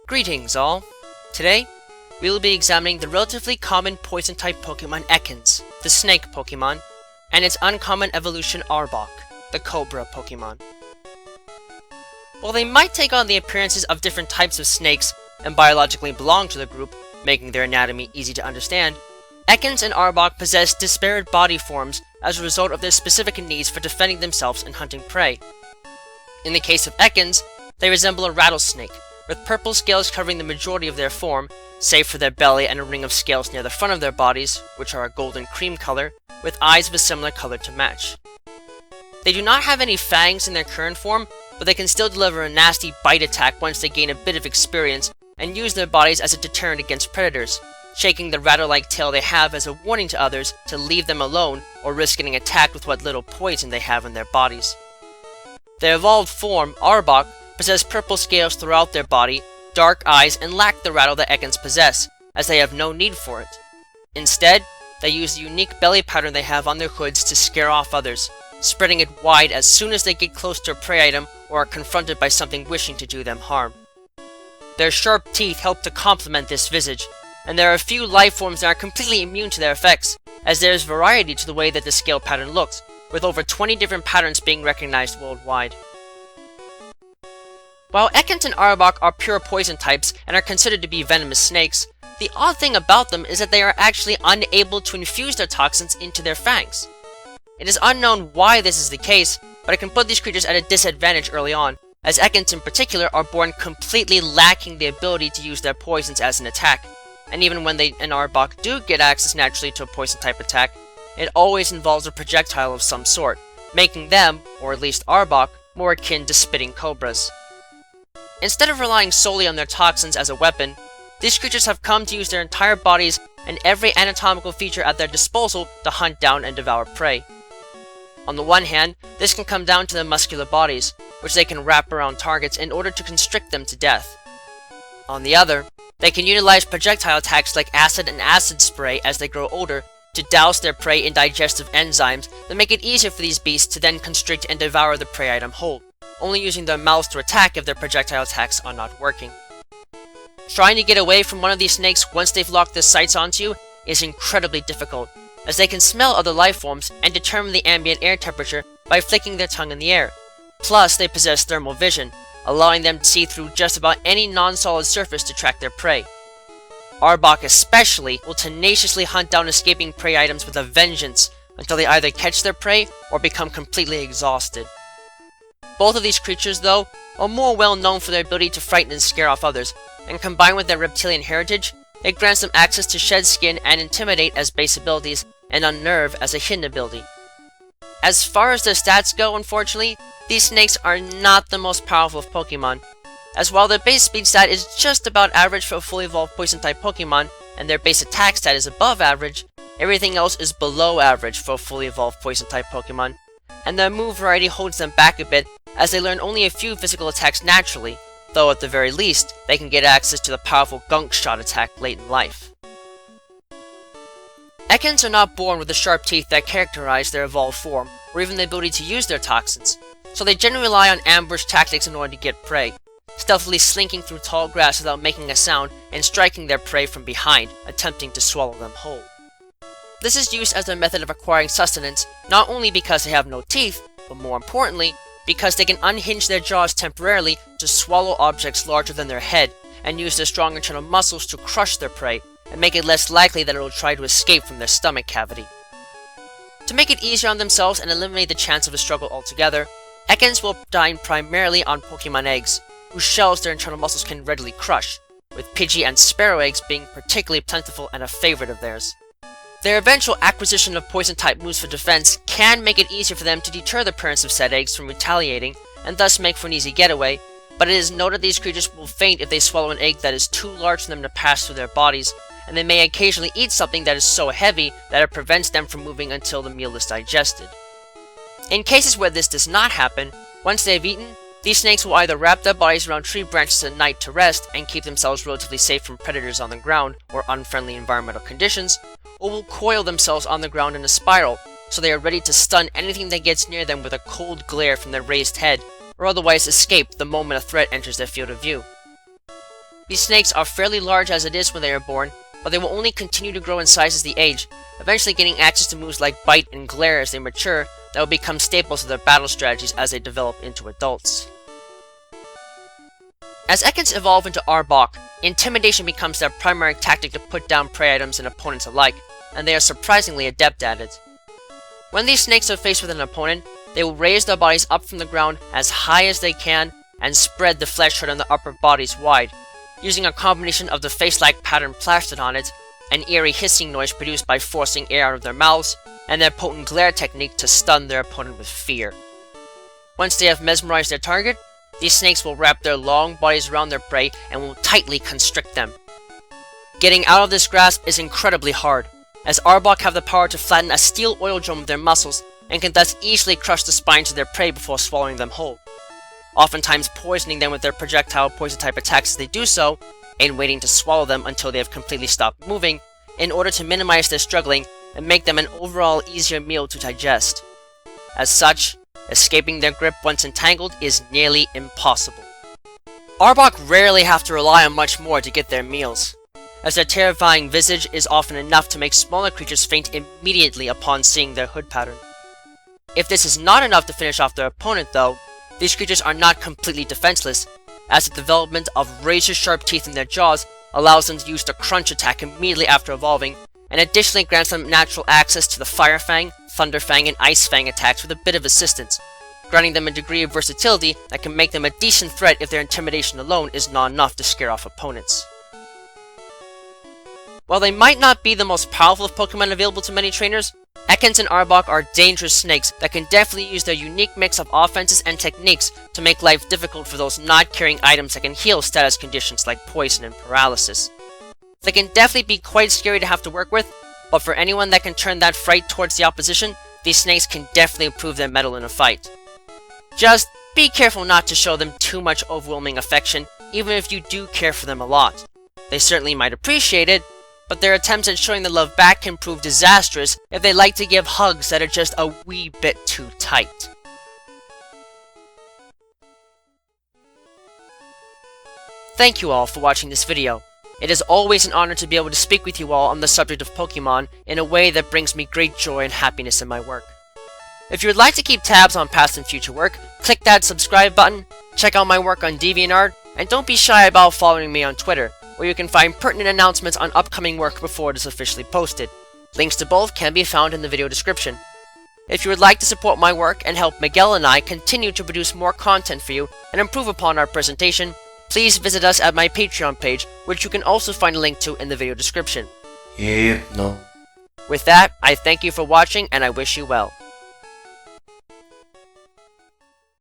Greetings all! Today, we will be examining the relatively common poison-type Pokemon Ekans, the Snake Pokémon, and its uncommon evolution Arbok, the Cobra Pokémon. While they might take on the appearances of different types of snakes and biologically belong to the group, making their anatomy easy to understand, Ekans and Arbok possess disparate body forms as a result of their specific needs for defending themselves and hunting prey. In the case of Ekans, they resemble a rattlesnake, with purple scales covering the majority of their form, save for their belly and a ring of scales near the front of their bodies, which are a golden cream color, with eyes of a similar color to match. They do not have any fangs in their current form, but they can still deliver a nasty bite attack once they gain a bit of experience, and use their bodies as a deterrent against predators, shaking the rattle-like tail they have as a warning to others to leave them alone or risk getting attacked with what little poison they have in their bodies. Their evolved form, Arbok, possess purple scales throughout their body, dark eyes, and lack the rattle that Ekans possess, as they have no need for it. Instead, they use the unique belly pattern they have on their hoods to scare off others, spreading it wide as soon as they get close to a prey item or are confronted by something wishing to do them harm. Their sharp teeth help to complement this visage, and there are a few life forms that are completely immune to their effects, as there is variety to the way that the scale pattern looks, with over 20 different patterns being recognized worldwide. While Ekans and Arbok are pure poison types and are considered to be venomous snakes, the odd thing about them is that they are actually unable to infuse their toxins into their fangs. It is unknown why this is the case, but it can put these creatures at a disadvantage early on, as Ekans in particular are born completely lacking the ability to use their poisons as an attack, and even when they and Arbok do get access naturally to a poison type attack, it always involves a projectile of some sort, making them, or at least Arbok, more akin to spitting cobras. Instead of relying solely on their toxins as a weapon, these creatures have come to use their entire bodies and every anatomical feature at their disposal to hunt down and devour prey. On the one hand, this can come down to their muscular bodies, which they can wrap around targets in order to constrict them to death. On the other, they can utilize projectile attacks like acid and acid spray as they grow older to douse their prey in digestive enzymes that make it easier for these beasts to then constrict and devour the prey item whole, only using their mouths to attack if their projectile attacks are not working. Trying to get away from one of these snakes once they've locked their sights onto you is incredibly difficult, as they can smell other life forms and determine the ambient air temperature by flicking their tongue in the air. Plus, they possess thermal vision, allowing them to see through just about any non-solid surface to track their prey. Arbok especially will tenaciously hunt down escaping prey items with a vengeance until they either catch their prey or become completely exhausted. Both of these creatures, though, are more well known for their ability to frighten and scare off others, and combined with their reptilian heritage, it grants them access to shed skin and intimidate as base abilities, and unnerve as a hidden ability. As far as their stats go, unfortunately, these snakes are not the most powerful of Pokemon, as while their base speed stat is just about average for a fully evolved poison-type Pokemon, and their base attack stat is above average, everything else is below average for a fully evolved poison-type Pokemon, and their move variety holds them back a bit as they learn only a few physical attacks naturally, though at the very least, they can get access to the powerful Gunk Shot attack late in life. Ekans are not born with the sharp teeth that characterize their evolved form, or even the ability to use their toxins, so they generally rely on ambush tactics in order to get prey, stealthily slinking through tall grass without making a sound and striking their prey from behind, attempting to swallow them whole. This is used as their method of acquiring sustenance, not only because they have no teeth, but more importantly, because they can unhinge their jaws temporarily to swallow objects larger than their head, and use their strong internal muscles to crush their prey, and make it less likely that it will try to escape from their stomach cavity. To make it easier on themselves and eliminate the chance of a struggle altogether, Ekans will dine primarily on Pokemon eggs, whose shells their internal muscles can readily crush, with Pidgey and Sparrow eggs being particularly plentiful and a favorite of theirs. Their eventual acquisition of poison-type moves for defense can make it easier for them to deter the parents of said eggs from retaliating, and thus make for an easy getaway, but it is noted these creatures will faint if they swallow an egg that is too large for them to pass through their bodies, and they may occasionally eat something that is so heavy that it prevents them from moving until the meal is digested. In cases where this does not happen, once they have eaten, these snakes will either wrap their bodies around tree branches at night to rest and keep themselves relatively safe from predators on the ground or unfriendly environmental conditions, or will coil themselves on the ground in a spiral, so they are ready to stun anything that gets near them with a cold glare from their raised head, or otherwise escape the moment a threat enters their field of view. These snakes are fairly large as it is when they are born, but they will only continue to grow in size as they age, eventually gaining access to moves like Bite and Glare as they mature that will become staples of their battle strategies as they develop into adults. As Ekans evolve into Arbok, intimidation becomes their primary tactic to put down prey items and opponents alike, and they are surprisingly adept at it. When these snakes are faced with an opponent, they will raise their bodies up from the ground as high as they can and spread the flesh herd on the upper bodies wide, using a combination of the face-like pattern plastered on it, an eerie hissing noise produced by forcing air out of their mouths, and their potent glare technique to stun their opponent with fear. Once they have mesmerized their target, these snakes will wrap their long bodies around their prey and will tightly constrict them. Getting out of this grasp is incredibly hard, as Arbok have the power to flatten a steel oil drum with their muscles and can thus easily crush the spines of their prey before swallowing them whole, oftentimes poisoning them with their projectile poison-type attacks as they do so, and waiting to swallow them until they have completely stopped moving, in order to minimize their struggling and make them an overall easier meal to digest. As such, escaping their grip once entangled is nearly impossible. Arbok rarely have to rely on much more to get their meals, as their terrifying visage is often enough to make smaller creatures faint immediately upon seeing their hood pattern. If this is not enough to finish off their opponent though, these creatures are not completely defenseless, as the development of razor-sharp teeth in their jaws allows them to use the Crunch attack immediately after evolving, and additionally grants them natural access to the Fire Fang, Thunder Fang, and Ice Fang attacks with a bit of assistance, granting them a degree of versatility that can make them a decent threat if their intimidation alone is not enough to scare off opponents. While they might not be the most powerful of Pokemon available to many trainers, Ekans and Arbok are dangerous snakes that can definitely use their unique mix of offenses and techniques to make life difficult for those not carrying items that can heal status conditions like poison and paralysis. They can definitely be quite scary to have to work with, but for anyone that can turn that fright towards the opposition, these snakes can definitely prove their mettle in a fight. Just be careful not to show them too much overwhelming affection, even if you do care for them a lot. They certainly might appreciate it, but their attempts at showing the love back can prove disastrous if they like to give hugs that are just a wee bit too tight. Thank you all for watching this video. It is always an honor to be able to speak with you all on the subject of Pokemon in a way that brings me great joy and happiness in my work. If you would like to keep tabs on past and future work, click that subscribe button, check out my work on DeviantArt, and don't be shy about following me on Twitter, where you can find pertinent announcements on upcoming work before it is officially posted. Links to both can be found in the video description. If you would like to support my work and help Miguel and I continue to produce more content for you and improve upon our presentation, please visit us at my Patreon page, which you can also find a link to in the video description. Yep, no. With that, I thank you for watching and I wish you well.